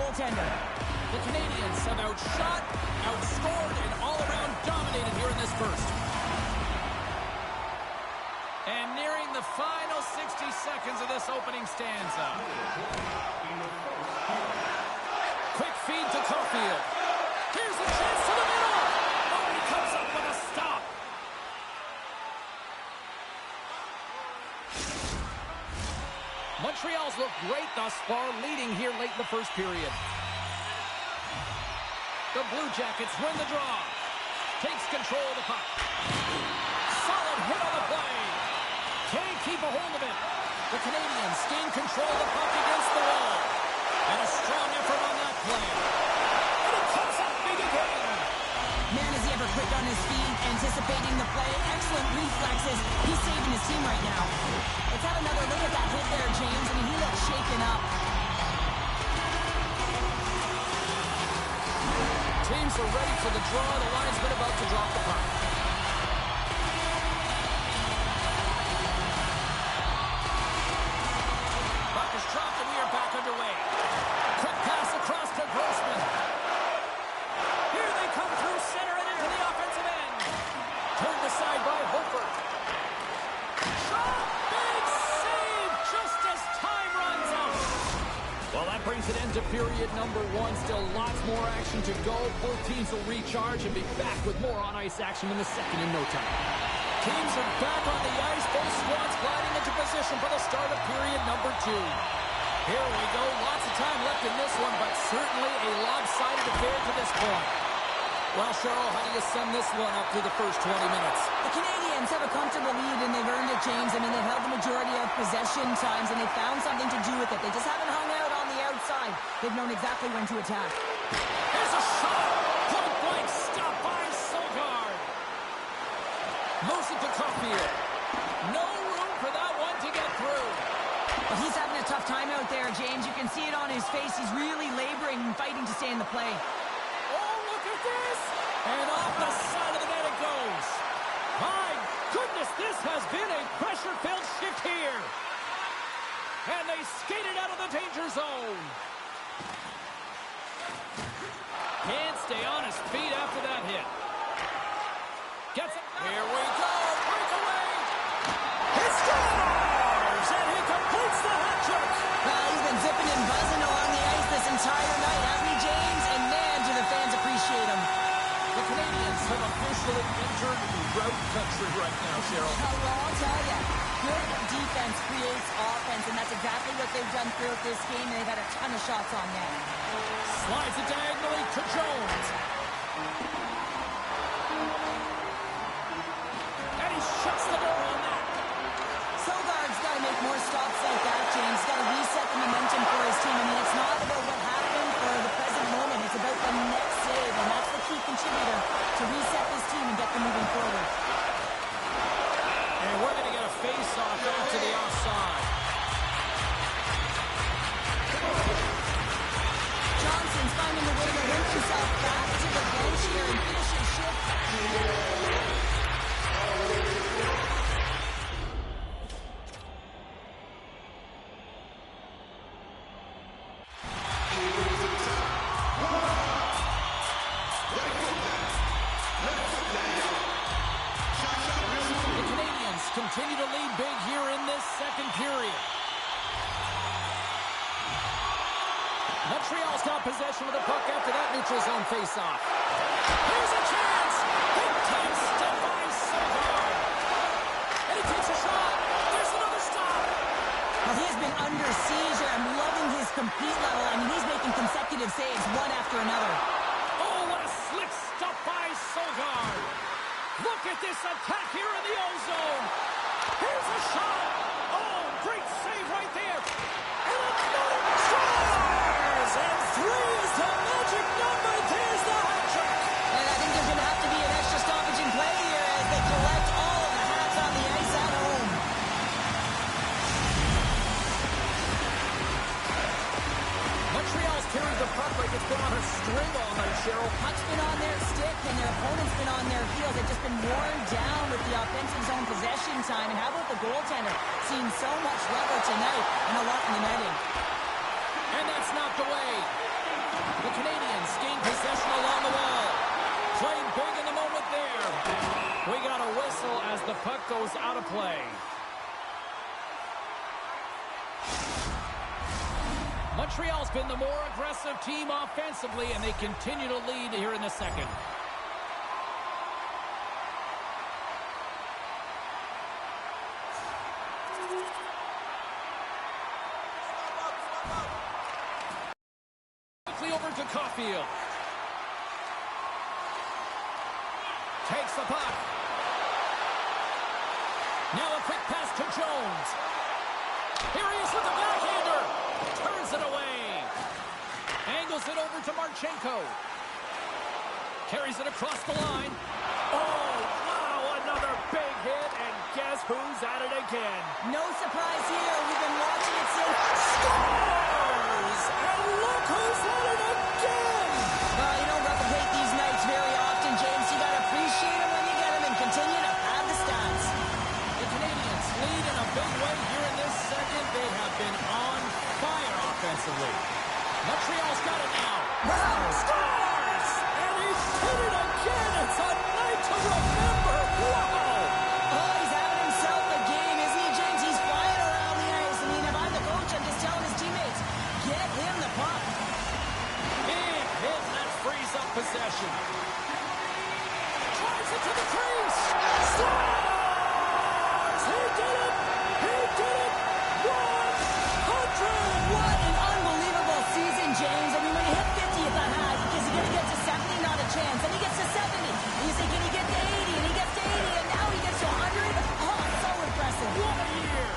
goaltender. The Canadians have outshot, outscored, and all-around dominated here in this first. And nearing the final 60 seconds of this opening stanza. Quick feed to Caulfield. Here's a chance to the middle. Oh, he comes up with a stop. Montreal's looked great thus far, leading here late in the first period. The Blue Jackets win the draw. Takes control of the puck. Solid hit on the play. Can't keep a hold of it. The Canadians gain control of the puck against the wall. And a strong effort on that play. And it comes up big again. Man, is he ever quick on his feet, anticipating the play. Excellent reflexes. He's saving his team right now. Let's have another look at that hit there, James. I mean, he looks shaken up. Teams are ready for the draw. The linesman about to drop the puck. Puck is dropped and we are back underway. Quick pass across to Grossman. Here they come through center and into the offensive end. Turned aside by Hofer. Shot! Big save just as time runs out. Well, that brings an end to period number one. Still lots more action to go. Both teams will recharge and be back with more on-ice action in the second in no time. Teams are back on the ice. Both squads gliding into position for the start of period number two. Here we go. Lots of time left in this one, but certainly a lopsided affair to this point. Well, Cheryl, how do you sum this one up through the first 20 minutes? The Canadians have a comfortable lead, and they've earned it, James. I mean, they've held the majority of possession times, and they've found something to do with it. They just haven't hung out on the outside. They've known exactly when to attack. Here's a shot. Point blank stop by Sogard. Moves it to Caulfield. No room for that one to get through. Well, he's having a tough time out there, James. You can see it on his face. He's really laboring and fighting to stay in the play. Oh, look at this. And off the side of the net it goes. My goodness, this has been a pressure-filled shift here. And they skated out of the danger zone. Can't stay on his feet after that hit. Gets it. Here we go. Breakaway. He scores! And he completes the hat trick. Well, he's been zipping and buzzing along the ice this entire night, hasn't he, James? And man, do the fans appreciate him. The Canadians have officially entered route country right now, Cheryl. Well, I'll tell you, good defense creates offense, and that's exactly what they've done throughout this game. They've had a ton of shots on net. Slides it diagonally to Jones. And he shuts the door on that. Sogard's got to make more stops like that, James. He's got to reset the momentum for his team. I mean, it's not about what happened for the present moment. It's about the next save, and that's the key contributor to reset this team and get them moving forward. And we're going to get a face-off after the offside. Johnson's finding a way to link himself back to the bench here and finish his shift. The Canadians continue to lead big here in this second period. Montreal's got possession of the puck after that neutral zone face-off. Here's a chance! Big time step by Sogard. And he takes a shot. There's another stop. Well, he has been under siege, and I'm loving his compete level. I mean, he's making consecutive saves, one after another. Oh, what a slick stop by Sogard. Look at this attack here in the O-zone. Here's a shot. Oh, great save right there. And another scores! And three is the magic number. There's the hat trick. And I think there's going to have to be an extra stoppage in play here as they collect all of the hats on the ice at home. Montreal's carried the puck like it's been on a string all night, Cheryl. Puck's been on their stick, and their opponent's been on their heels. They've just been worn down with the offensive zone possession time. And how about the goaltender? Seeing so much level tonight and a lot in the netting. And that's knocked away. play. Montreal's been the more aggressive team offensively, and they continue to lead here in the second. Quickly over to Caulfield. Takes the puck. Now a quick pass to Jones. Here he is with the backhander. Turns it away. Angles it over to Marchenko. Carries it across the line. Oh, wow, another big hit, and guess who's at it again? No surprise here. We've been watching it since. Scores! And look who's at it again! Well, you don't replicate these nights very often, James. You gotta appreciate them when you get them and continue to pad the stats. The Canadians lead in a big way here in this second. They have been on fire offensively. Montreal's got it now. Wow! Scores! And he's hit it again. It's a night to remember. Wow! Oh, he's having himself a game, isn't he, James? He's flying around the ice. I mean, if I'm the coach, I'm just telling his teammates, get him the puck. Big hit, and that frees up possession. Drives it to the crease. Scores! He did it! He did it! 100! What an unbelievable season, James. I mean, when he hit 50 at the half, is he going to get to 70? Not a chance. Then he gets to 70. And you say, can he get to 80? And he gets to 80. And now he gets to 100. Oh, so impressive. What a year!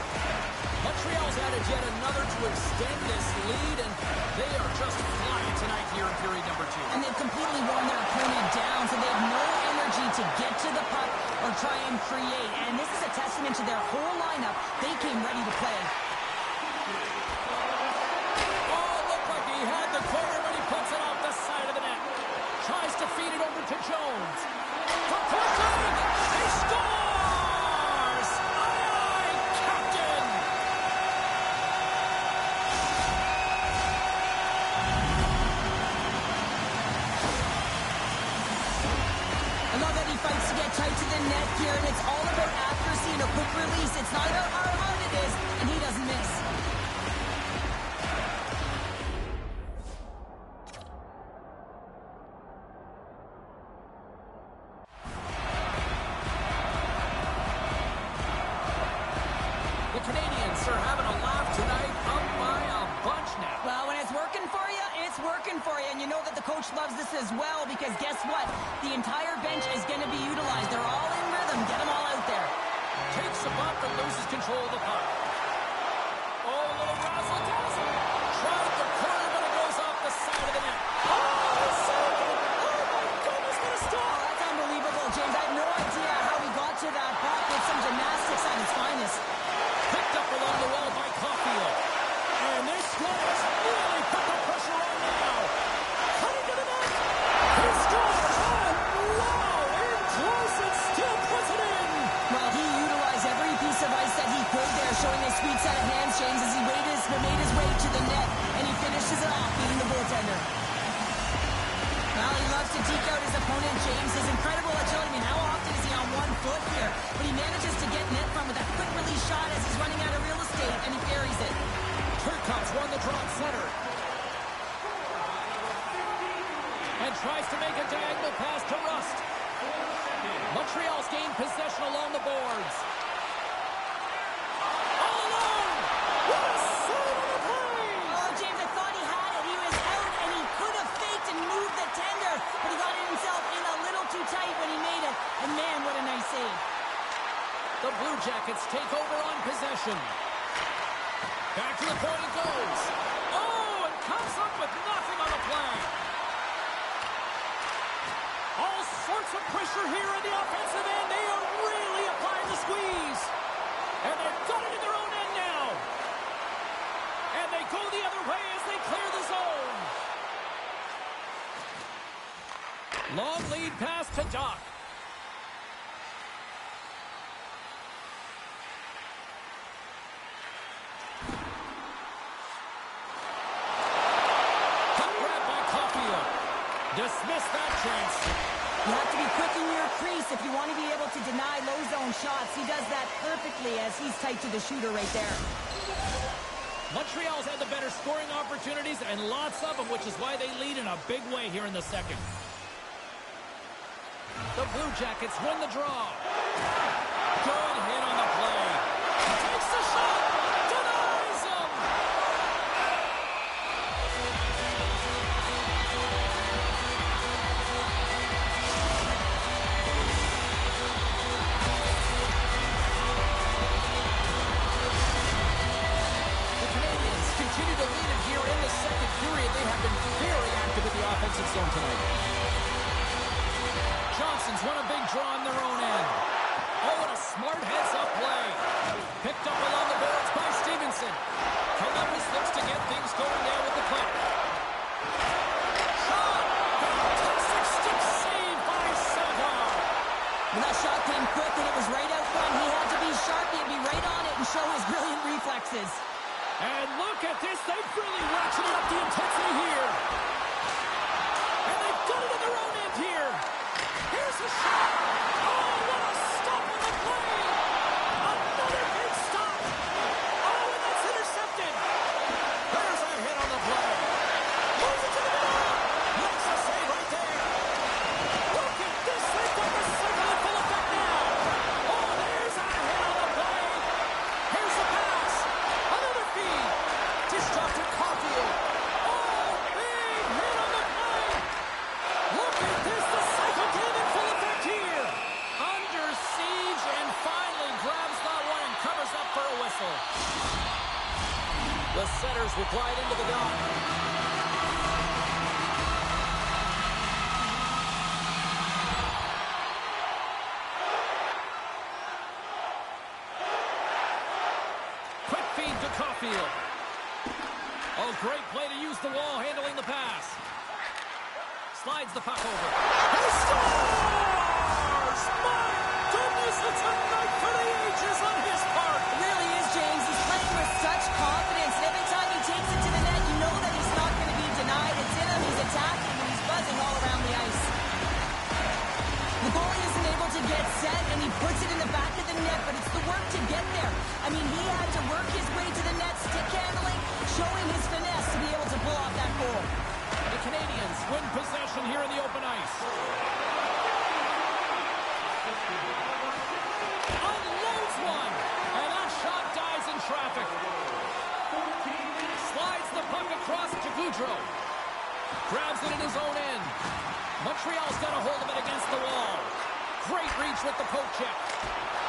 Montreal's added yet another to extend this lead, and they are just flying tonight here in period number 2. And they've completely worn their opponent down, so they have no energy to get to the puck or try and create. And this is a testament to their whole lineup. They came ready to play. Oh, looked like he had the corner, but he puts it off the side of the net. Tries to feed it over to Jones. For Clinton! He scores! Aye, Captain! I love that he fights to get tight to the net here, and it's all about accuracy and a quick release. It's not about how hard it is, and he doesn't miss. The Canadians are having a laugh tonight, up by a bunch now. Well, when it's working for you, it's working for you. And you know that the coach loves this as well, because guess what? The entire bench is going to be utilized. They're all in rhythm. Get them all out there. Takes a bump and loses control of the puck. Oh, a little razzle-dazzle. Tried the corner, but it goes off the side of the net. Oh, saved it! Oh, my goodness, what a Oh, stop! that's unbelievable, James. I have no idea how he got to that puck. It's some gymnastics at its finest. Picked up along the wall by Caulfield. And this one has really put the pressure on now. Cutting to the net. He scores! Oh, wow! In close and still puts it in! Well, he utilized every piece of ice that he could there, showing a sweet set of hands, James, as he made his way to the net, and he finishes it off, beating the goaltender. Well, he loves to deke out his opponent, James. His incredible agility. I mean, how often is he on one foot here? But he manages to get net front with that quick release shot as he's running out of real estate, and he carries it. Turcott's won the draw at center. And tries to make a diagonal pass to Rust. Montreal's gained possession along the boards. All alone! What a save on the play! Oh, James, I thought he had it. He was out, and he could have faked and moved the tender, but he got it himself in a little too tight when he made it. And man, what a nice save. The Blue Jackets take over on possession. Back to the point it goes. Oh, and comes up with nothing on the play. All sorts of pressure here in the offensive end. They are really applying the squeeze. And they've got it in their own end now. And they go the other way as they clear the zone. Long lead pass to Doc. Puck grab by Caulfield. Dismiss that chance. You have to be quick in your crease if you want to be able to deny low zone shots. He does that perfectly as he's tight to the shooter right there. Montreal's had the better scoring opportunities and lots of them, which is why they lead in a big way here in the second. The Blue Jackets win the draw. Good hit on the play. Takes the shot. Denies him. The Canadians continue to lead it here in the second period. They have been very active in the offensive zone tonight. Johnson's won a big draw on their own end. Oh, and a smart heads-up play. Picked up along the boards by Stevenson. Columbus looks to get things going there with the puck. Shot! Fantastic stick save by Sagar. Well, that shot came quick and it was right out front. He had to be sharp. He had to be right on it and show his brilliant reflexes. And look at this. They've really ratcheted up the intensity here. And they've done it in their own end here. Here's a shot. Oh, what a stop on the play. Another big stop. Oh, and that's intercepted. There's a hit on the play. Moves it to the middle. Makes a save right there. Look at this. They've got the circle in full effect now. Oh, there's a hit on the play. Here's the pass. Another feed. Dish off to Caulfield. Oh, big hit on the play. Look at this. The cycle came in full effect here. Under siege and finally grabs that one and covers up for a whistle. The setters will glide into the dot. Quick feed to Caulfield. Oh, great play to use the wall handling the pass. Slides the puck over. He scores! My goodness, it's a night for the ages on his part. It really is, James. He's playing with such confidence. And every time he takes it to the net, you know that he's not going to be denied. It's in him. He's attacking, and he's buzzing all around the ice. The goalie isn't able to get set, and he puts it in the back of the net, but it's the work to get there. I mean, he had to work his way to the net, stick handling, showing his finesse to be able to pull off that goal. The Canadians win possession here in the open ice. Unloads one, and that shot dies in traffic. Slides the puck across to Goudreau. Grabs it in his own end. Montreal's got a hold of it against the wall. Great reach with the poke check.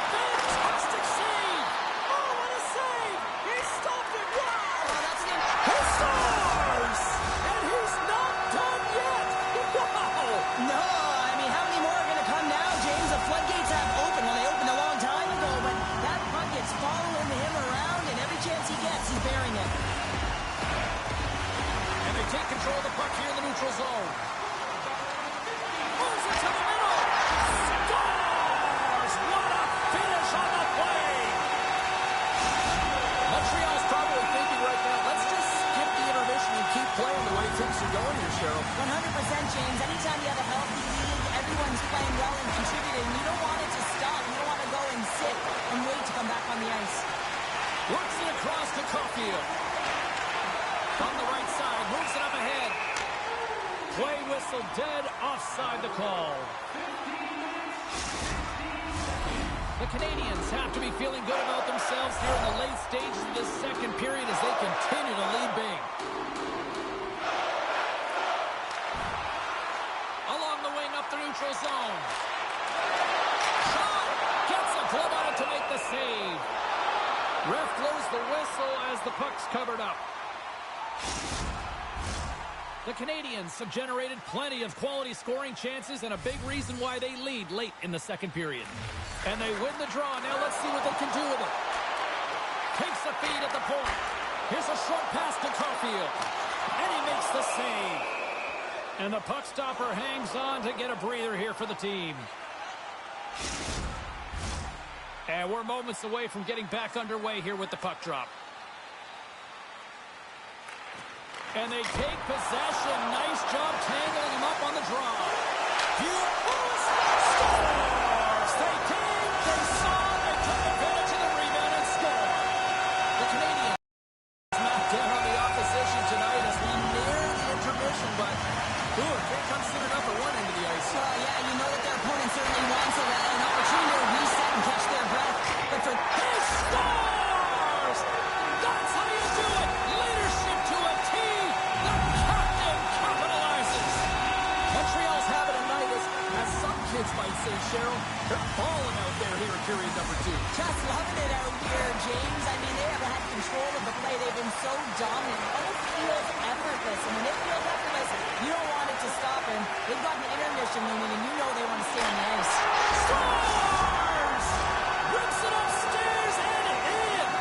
Fantastic save! Oh, what a save! He stopped it! Wow! Oh, that's an He scores! And he's not done yet! Wow! No, I mean, how many more are going to come now, James? The floodgates have opened. Well, they opened a long time ago, but that puck is following him around, and every chance he gets, he's bearing it. And they take control of the puck here in the neutral zone. Moves it to the middle. Scores! What a finish on the play! Montreal's probably thinking right now, let's just skip the intermission and keep playing the way things are going here, Cheryl. 100%, James. Anytime you have a healthy league, everyone's playing well and contributing. You don't want it to stop. You don't want to go and sit and wait to come back on the ice. Works it across to Caulfield. From the right side, moves it up ahead. Play whistle dead, offside the call. The Canadians have to be feeling good about themselves here in the late stages of this second period as they continue to lead big. Along the wing up the neutral zone. Shot! Gets a glove on it to make the save. Ref blows the whistle as the puck's covered up. The Canadians have generated plenty of quality scoring chances and a big reason why they lead late in the second period. And they win the draw. Now let's see what they can do with it. Takes the feed at the point. Here's a short pass to Caulfield. And he makes the save. And the puck stopper hangs on to get a breather here for the team. And we're moments away from getting back underway here with the puck drop. And they take possession. Nice job tangling him up on the draw. Beautiful. say, Cheryl. They're balling out there here in period number 2. Just loving it out here, James. I mean, they have had control of the play. They've been so dominant. It almost feels effortless. And when it feels effortless, you don't want it to stop. And they've got an intermission looming, and you know they want to stay on the ice. Scores! Rips it upstairs and in!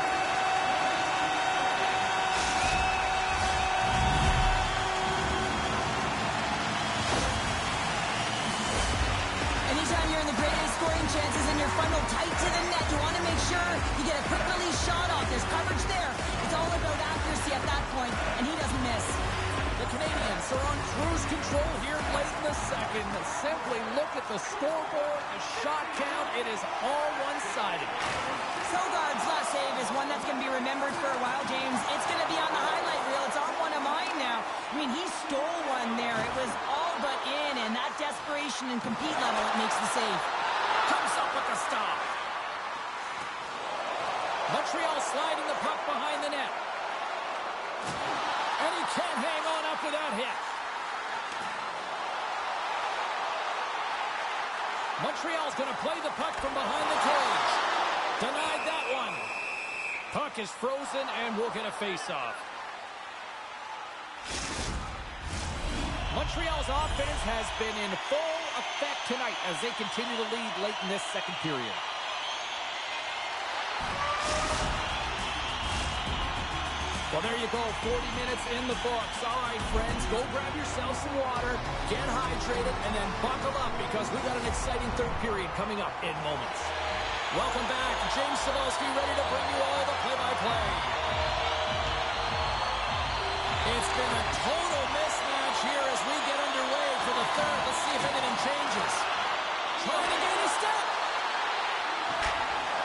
Anytime you're in the grade A scoring chances and your funnel tight to the net, you want to make sure you get a quick release shot off. There's coverage there. It's all about accuracy at that point, and he doesn't miss. The Canadians are on cruise control here late in the second. Simply look at the scoreboard, the shot count. It is all one-sided. Sogard's last save is one that's going to be remembered for a while, James. It's going to be on the highlight reel. It's on one of mine now. I mean, he stole one there. It was all but in, and that desperation and compete level, it makes the save. Comes up with the stop. Montreal sliding the puck behind the net. And he can't hang on after that hit. Montreal's going to play the puck from behind the cage. Denied that one. Puck is frozen, and we'll get a face-off. Montreal's offense has been in full effect tonight as they continue to lead late in this second period. Well, there you go, 40 minutes in the books. All right, friends, go grab yourself some water, get hydrated, and then buckle up because we got an exciting third period coming up in moments. Welcome back. James Cebulski ready to bring you all the play-by-play. It's been a total mismatch here as we get underway for the third. Let's see if anything changes. Trying to gain a step.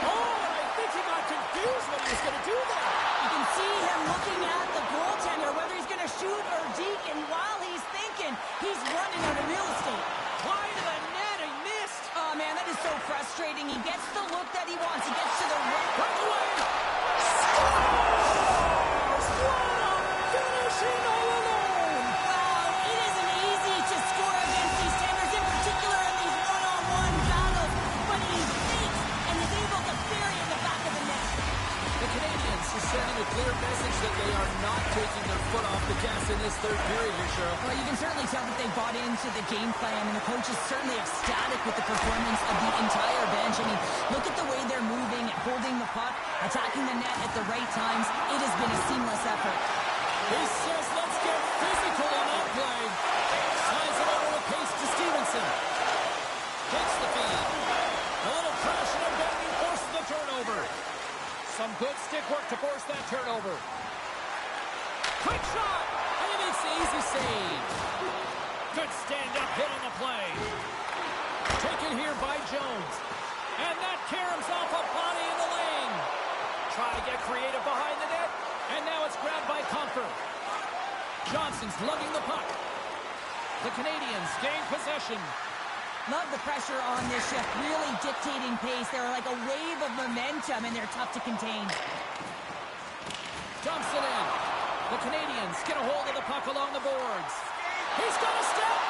Oh, and I think he got confused what he was going to do there. You can see him looking at the goaltender, whether he's going to shoot or deke, and while he's thinking, he's running out of real estate. Wide of the net, he missed. Oh, man, that is so frustrating. He gets the look that he wants. He gets to the right. Right away. Scores! What a finishing all alone. Wow, it isn't easy to score against these tenders, in particular in these one-on-one battles, but he fakes and is able to bury in the back of the net. The Canadians are sending a clear message that they are not taking their foot off the gas in this third period here, Cheryl. Well, you can certainly tell that they bought into the game plan, and the coach is certainly ecstatic with the performance of the entire bench. I mean, look at the way they're moving, holding the puck, attacking the net at the right times. It has been a seamless effort. He says, let's get physical on that play. Signs it over with pace to Stevenson. Takes the feed. A little pressure and Bentley forces the turnover. Some good stick work to force that turnover. Quick shot! And he makes the easy save. Good stand-up hit on the play. Taken here by Jones. And that caroms off a body in the lane. Try to get creative behind the net. And now it's grabbed by Conker. Johnson's lugging the puck. The Canadians gain possession. Love the pressure on this shift, really dictating pace. They're like a wave of momentum, and they're tough to contain. Dumps it in. The Canadians get a hold of the puck along the boards. He's got a step.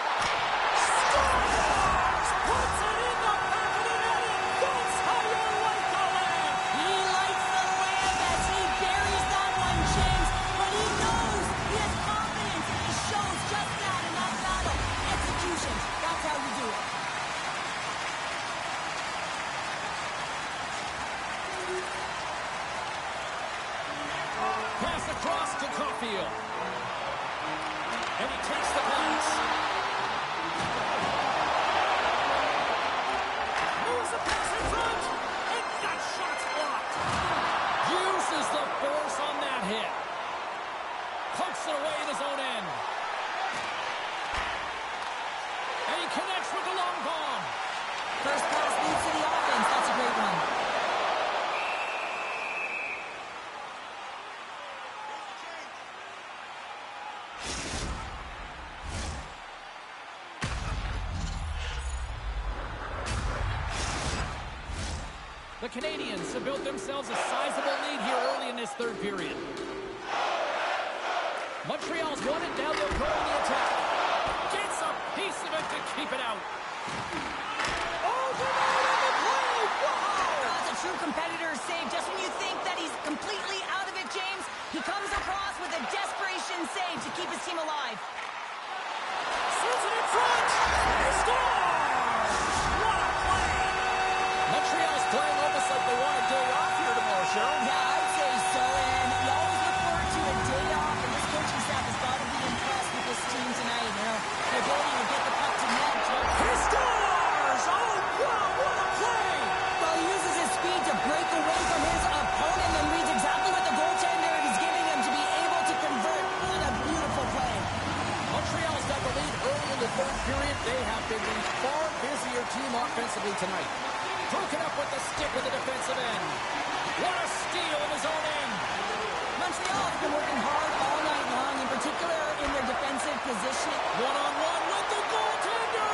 Scores! Puts it in the back of the net, and that's how you like the land. He likes the lamb as he buries that one, James, but he knows he has confidence, and he shows just that in that battle. Execution, that's how you do it. Pass across to Caulfield. And he takes the pass. Moves the pass in front. And that shot's blocked. Uses the force on that hit. Pokes it away at his own end. And he connects with the long bomb. First pass leads to the offense. That's a great one. The Canadians have built themselves a sizable lead here early in this third period. Montreal's won it, now they'll go on the attack. Gets a piece of it to keep it out. Oh, third period, they have been the far busier team offensively tonight. Broken up with the stick at the defensive end. What a steal in his own end. Montreal has been working hard all night long, in particular in their defensive position. One-on-one with the goaltender.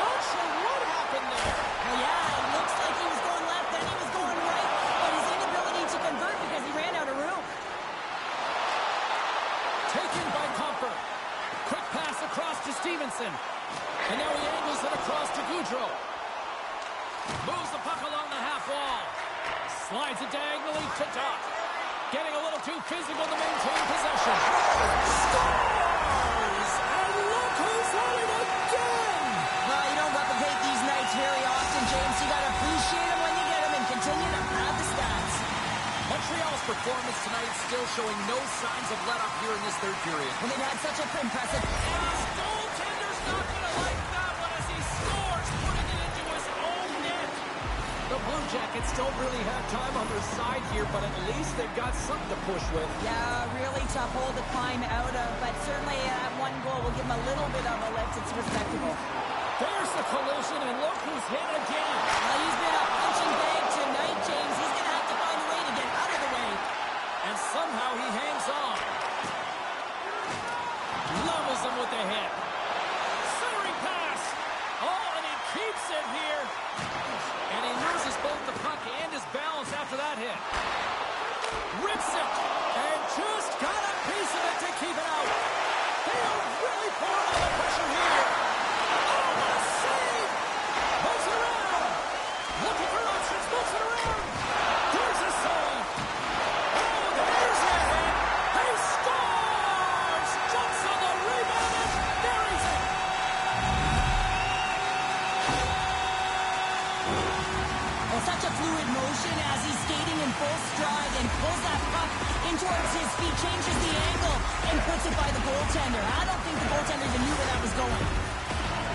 Not sure what happened there. Well, yeah, it looks like he was going left, then he was going right, but his inability to convert because he ran out of room. Taken by Comfort. Quick pass across to Stevenson. And now he angles it across to Goudreau. Moves the puck along the half wall. Slides it diagonally to Doc. Getting a little too physical to maintain possession. Scores! And look who's on it again! Well, you don't replicate these nights very often, James. You got to appreciate them when you get them and continue to pad the stats. Montreal's performance tonight still showing no signs of let up here in this third period. And they've had such a impressive... And his goaltender's not going to like that one as he scores, putting it into his own net. The Blue Jackets don't really have time on their side here, but at least they've got something to push with. Yeah, really tough hole to climb out of, but certainly that one goal will give them a little bit of a lift. It's respectable. There's the collision, and look who's hit again. Well, he's been a punching bag tonight, James. He's going to have to find a way to get out of the way. And somehow he hangs on. Levels him with the hit. Centering pass. Oh, and he keeps it here. And he loses both the puck and his balance after that hit. Rips it. And just got a piece of it to keep it out. They are really pouring on the pressure here. Oh, what a save. Moves it around. Looking for options. Moves it around. There's a save. Oh, there's a hit. He scores. Jumps on the rebound and buries it. Well, such a fluid motion as he's skating in full stride and pulls that puck in towards his feet, changes the angle, and puts it by the goaltender. I don't think the goaltender even knew where that was going.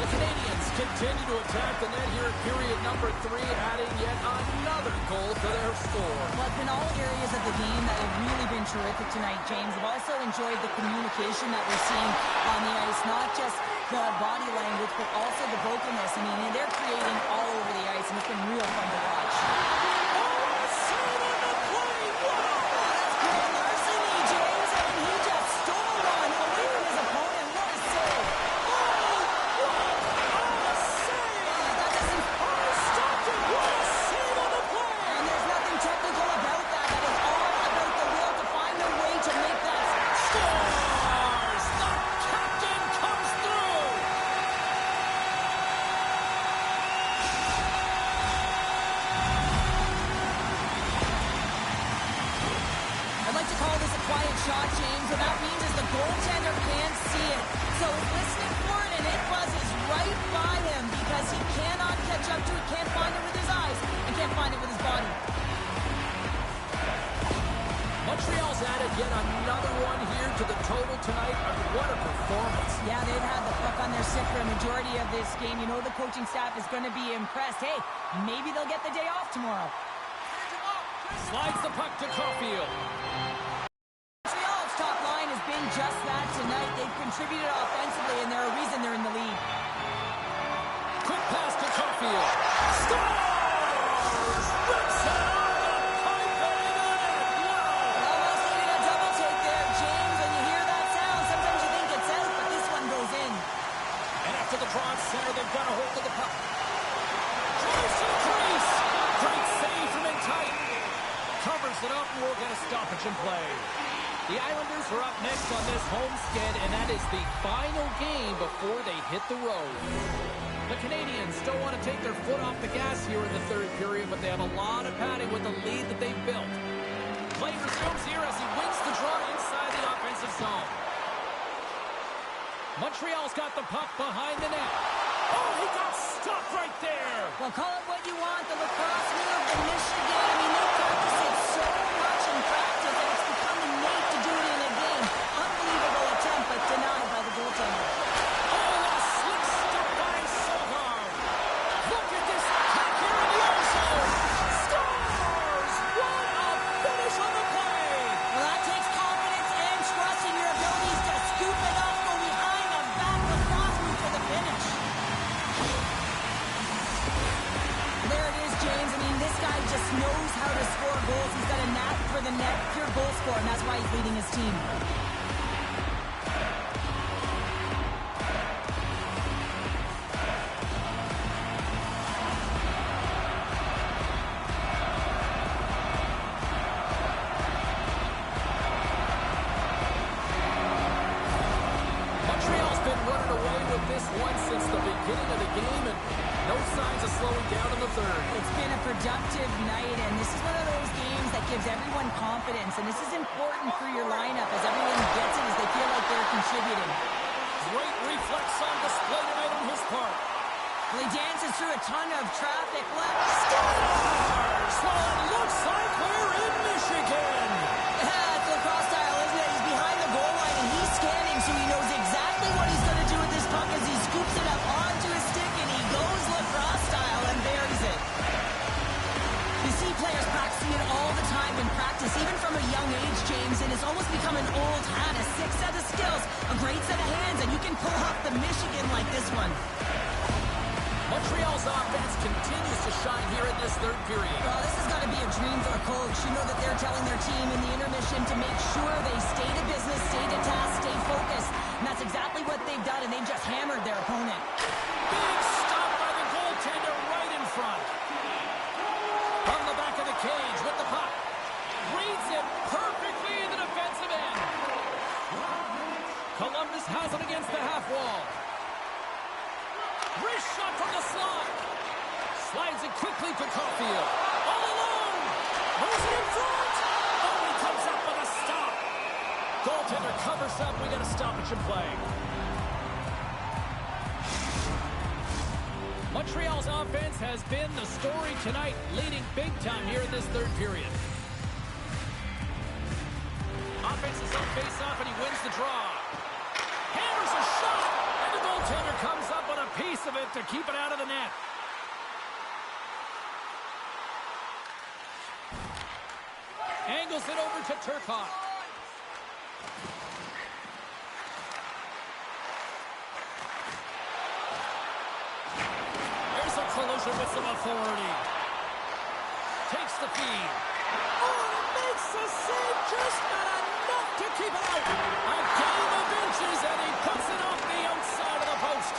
The Canadians continue to attack the net here in period number 3, adding yet another goal to their score. Well, it's been all areas of the game that have really been terrific tonight, James. I've also enjoyed the communication that we're seeing on the ice, not just the body language, but also the vocalness. I mean, they're creating all over the ice, and it's been real fun to watch. Shot, James, and that means is the goaltender can't see it. So listening for it, and it buzzes right by him because he cannot catch up to it, can't find it with his eyes, and can't find it with his body. Montreal's added yet another one here to the total tonight. What a performance. Yeah, they've had the puck on their stick for a majority of this game. You know the coaching staff is going to be impressed. Hey, maybe they'll get the day off tomorrow. Slides the puck to Caulfield. Just that tonight. They've contributed offensively, and they're a reason they're in the lead. Quick pass to Caulfield. Scores! Rips it on the pipe and in the net. Wow! Almost needed a double take there, James. When you hear that sound, sometimes you think it's out, but this one goes in. And after the draw at center, they've got a hold of the puck. Drives to the crease. Great save from in tight. Covers it up, and we'll get a stoppage in play. The Islanders are up next on this homestand, and that is the final game before they hit the road. The Canadians still want to take their foot off the gas here in the third period, but they have a lot of padding with the lead that they've built. Play resumes here as he wins the draw inside the offensive zone. Montreal's got the puck behind the net. Oh, he got stopped right there. Well, call it what you want. The lacrosse move in Michigan. I mean, they practice it so much in practice that it's become innate to do it in a game. Unbelievable attempt, but denied by the goaltender. Oh, a slick step by Sogard. Look at this attack here in the other zone. Scores! What a finish on the play. Well, that takes confidence and trust in your abilities to scoop it up, go behind a back lacrosse move to the net, pure goal scorer, and that's why he's leading his team. Productive night, and this is one of those games that gives everyone confidence, and this is important for your lineup as everyone gets it as they feel like they're contributing. Great reflex on display tonight on his part. Well, he dances through a ton of traffic. Stars! Well, it looks like we're in Michigan. It's lacrosse style, isn't it? He's behind the goal line, and he's scanning, so he knows exactly what he's going to do with this puck as he scoops it up onto his stick, and he goes lacrosse style and buries it. You see players practicing it all the time in practice, even from a young age, James, and it's almost become an old hat, a sick set of skills, a great set of hands, and you can pull off the Michigan like this one. Montreal's offense continues to shine here in this third period. Well, this has got to be a dream for a coach. You know that they're telling their team in the intermission to make sure they stay to business, stay to task, stay focused, and that's exactly what they've done, and they've just hammered their opponent. Big stop by the goaltender right in front. From the back of the cage with the puck. Reads it perfectly in the defensive end. Columbus has it against the half wall. Wrist shot from the slot. Slides it quickly to Caulfield. All alone. Moves it in front. Oh, he comes up with a stop. Goaltender covers up. We got a stoppage in play. Montreal's offense has been the story tonight, leading big time here in this third period. Offense is on face-off, and he wins the draw. Hammers a shot, and the goaltender comes up with a piece of it to keep it out of the net. Angles it over to Turcotte. Collision with some authority. Takes the feed. Oh, and makes the save, just not enough to keep it out. A game of inches, and he puts it off the outside of the post.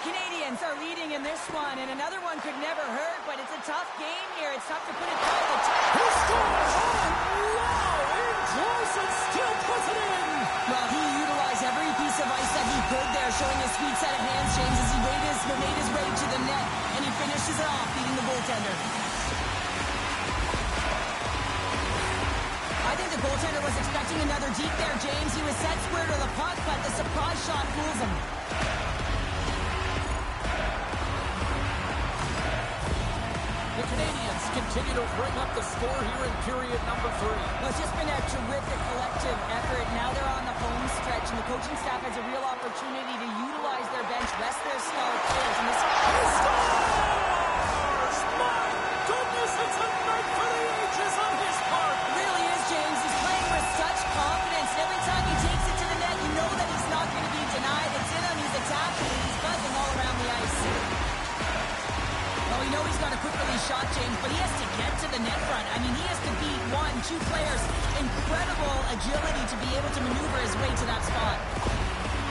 The Canadians are leading in this one, and another one could never hurt, but it's a tough game here. It's tough to put it by the top. He scores! Oh, wow! In close and still puts it in. Well, he utilized every piece of ice that he could there, showing a sweet set of hands, James, as he made his way to the net, and he finishes it off, beating the goaltender. I think the goaltender was expecting another deep there, James. He was set square to the puck, but the surprise shot fools him. The Canadians continue to bring up the score here in period number 3. Well, it's just been a terrific collective effort. Now they're on the home stretch, and the coaching staff has a real opportunity to utilize their bench, rest their star players. And this Stars! My goodness, it's a night for the ages on his part. It really is, James. He's playing with such confidence. And every time he takes it to the net, you know that he's not going to be denied. It's in him, he's attacking, and he's buzzing all around the ice. Well, we know he's got a quick release shot, James, but he has to get to the net front. I mean, he has to beat 1, 2 players. Incredible agility to be able to maneuver his way to that spot.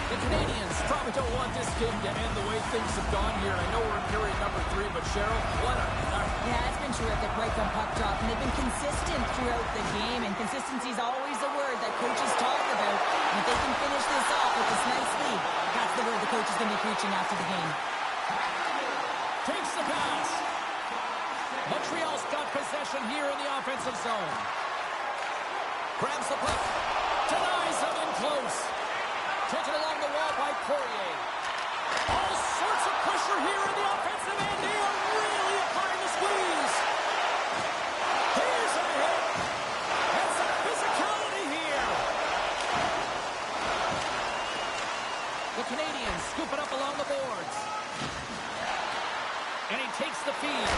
The Canadians probably don't want this game to end the way things have gone here. I know we're in period number 3, but Cheryl, what a night. Yeah, it's been terrific right from puck drop, and they've been consistent throughout the game, and consistency is always a word that coaches talk about. And if they can finish this off with this nice lead, that's the word the coach is going to be preaching after the game. Takes the pass. Montreal's got possession here in the offensive zone. Grabs the puck. Denies him in close. Taken along the wall by Poirier. All sorts of pressure here in the offensive end. They are really applying the squeeze. Here's a hit. And some physicality here. The Canadians scoop it up along the boards. And he takes the feed.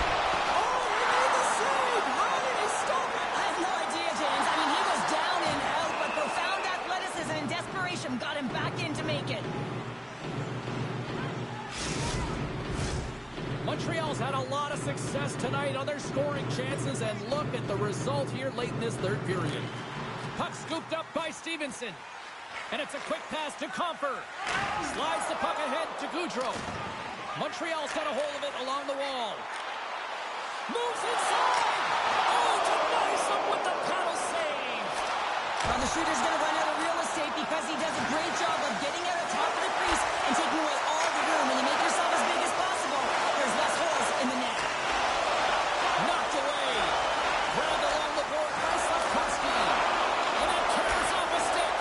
Oh, he made the save! How did he stop it? I have no idea, James. I mean, he was down and out, but profound athleticism and desperation got him back in to make it. Montreal's had a lot of success tonight on their scoring chances, and look at the result here late in this third period. Puck scooped up by Stevenson. And it's a quick pass to Comfer. Slides the puck ahead to Goudreau. Montreal's got a hold of it along the wall. Moves inside! Oh, denies him with the paddle save! Well, the shooter's going to run out of real estate because he does a great job of getting out of top of the crease and taking away all the room. When you make yourself as big as possible, there's less holes in the net. Knocked away. Grabbed along the board by Slavkovsky. And it tears off a stick.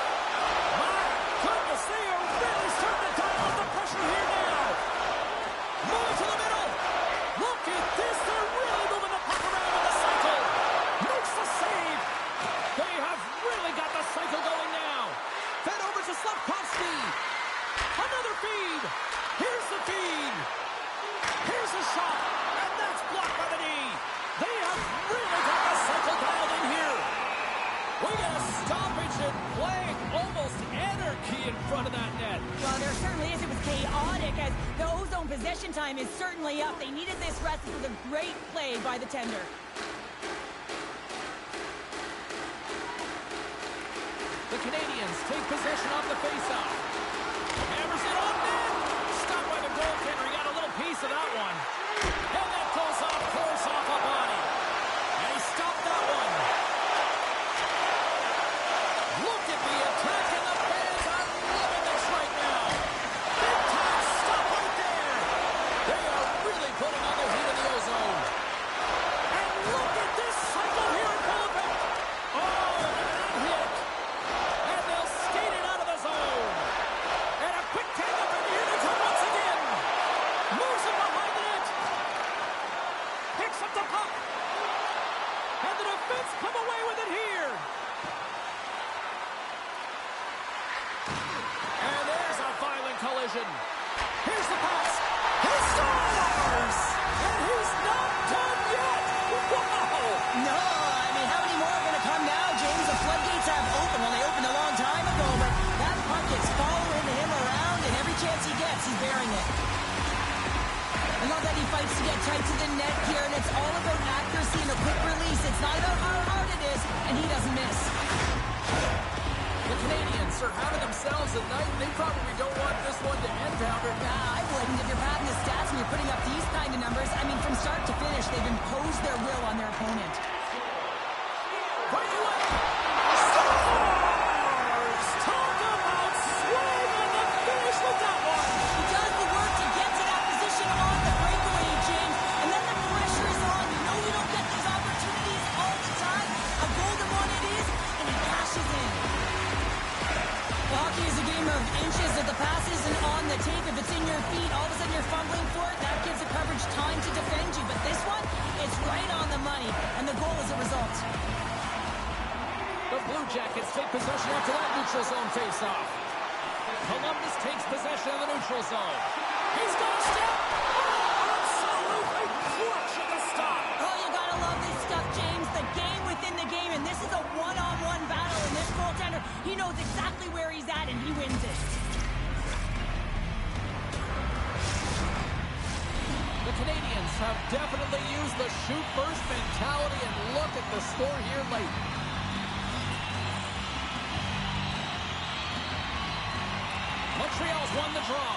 My goodness, they are really starting to dial up the pressure here now. Move to the middle. Look at this. They're really moving the puck around with the cycle. Makes the save. They have really got the cycle going now. Fed over to Slavkovsky. Another feed. Here's the feed. Here's a shot. And that's blocked by the knee. They have really got the cycle dialed in here. We got a stoppage in play. Almost anarchy in front of that net. Well, there certainly is. It was chaotic as the ozone possession time is certainly up. They needed this rest. This was a great play by the tender. The Canadians take possession off the faceoff. Hammers it on net. Stopped by the goaltender. He got a little piece of that one. And that goes off course off a body. And he stopped that one. Look at the attack, and the fans are loving this right now. Big time stop right there. They are really putting on the heat of the ozone. And look at this cycle here in Winnipeg. Oh, that hit. And they'll skate it out of the zone. And a quick tag up, and here they come once again. Moves it behind the net. Picks up the puck. And the defense come away with it here. And there's a violent collision. Here's the pass. He scores! And he's not done yet. Wow! No, I mean, how many more are going to come now, James? The floodgates have opened. Well, they opened a long time ago, but that puck is following him around, and every chance he gets, he's bearing it. I love that he fights to get tight to the net here, and it's all about accuracy and a quick release. It's not about how hard it is, and he doesn't miss. The Canadians are having themselves a night. They probably don't want this one to end, Pounder. I wouldn't. If you're padding the stats and you're putting up these kind of numbers, I mean, from start to finish, they've imposed their will on their opponent. Right away. Stars! Talk about swing on the finish with that one. He does the work to get to that position on the breakaway, James, and then the pressure is on. You know you don't get these opportunities all the time. A golden one it is, and he cashes in. Hockey is a game of inches. If the pass isn't on the tape, if it's in your feet, all of a sudden you're fumbling for it. That gives the coverage time to defend you. But this one, it's right on the money, and the goal is a result. The Blue Jackets take possession after that neutral zone face-off. Columbus takes possession of the neutral zone. He's got a step. Oh, absolutely clutch at the stop. Oh, you gotta love this stuff, James. The game within the game, and this is a one-on-one battle. And this goaltender, he knows exactly where he's at, and he wins it. The Canadians have definitely used the shoot-first mentality, and look at the score here late. Montreal's won the draw.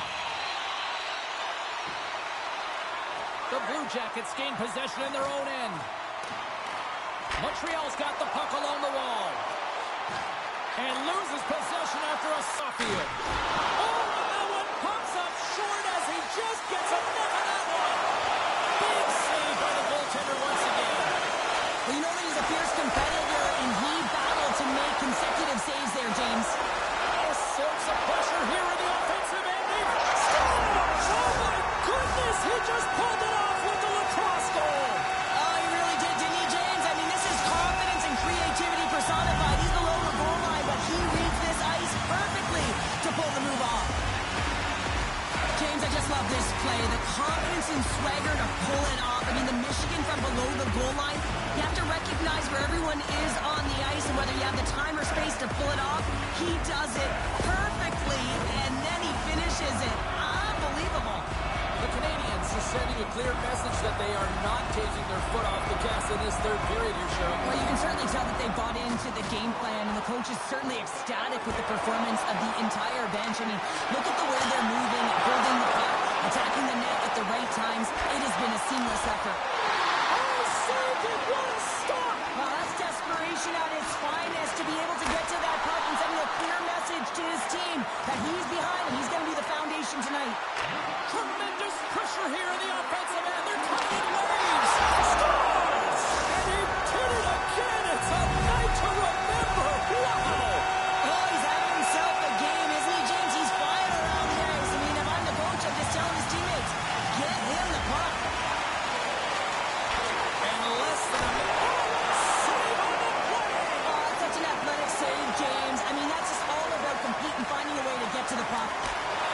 The Blue Jackets gain possession in their own end. Montreal's got the puck along the wall. And loses possession after a soft-field. Oh, and that one pops up short as he just gets enough of that one. Big save by the goaltender once again. Well, you know that he's a fierce competitor, and he battled to make consecutive saves there, James. All sorts of pressure here in the offensive end. Scores! Oh, my goodness! He just pulled it off with the lacrosse goal. Oh, he really did, didn't he, James? I mean, this is confidence and creativity personified. He's below the goal line, but he reads this ice perfectly to pull the move off. James, I just love this play. The confidence and swagger to pull it off. I mean, the Michigan from below the goal line, you have to recognize where everyone is on the ice and whether you have the time or space to pull it off. He does it perfectly, and then he finishes it. Unbelievable. The Canadians are sending a clear message that they are not taking their foot off the gas in this third period here, Cheryl. Well, you can certainly tell that they bought into the game plan, and the coach is certainly ecstatic with the performance of the entire bench. I mean, look at the way they're moving, holding the puck, attacking the net at the right times. It has been a seamless effort. Oh, saved it! What a stop! Well, that's desperation at its finest, to be able to get to that puck and sending a clear message to his team that he's behind and he's going to be the foundation tonight. Tremendous pressure here in the offensive end. They're coming in waves. Scores! And he did it again. It's a night to remember. Wow! Oh, he's having himself a game, isn't he, James? He's flying around the ice. I mean, if I'm the coach, I'm just telling his teammates, get him the puck. And less than a minute. Save on the play! Oh, such an athletic save, James. I mean, that's just all about competing, finding a way to get to the puck.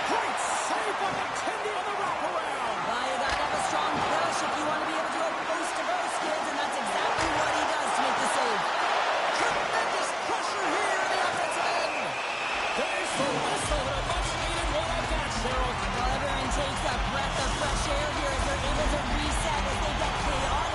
Great save by McKendy on the wraparound. Well, you gotta have a strong push if you want to be able to go post to post, kids, and that's exactly what he does to make the save. Tremendous pressure here in the offensive end. There's the whistle and a much-needed one at that, Cheryl. Well, everyone takes a breath of fresh air here as they're able to reset as they get chaotic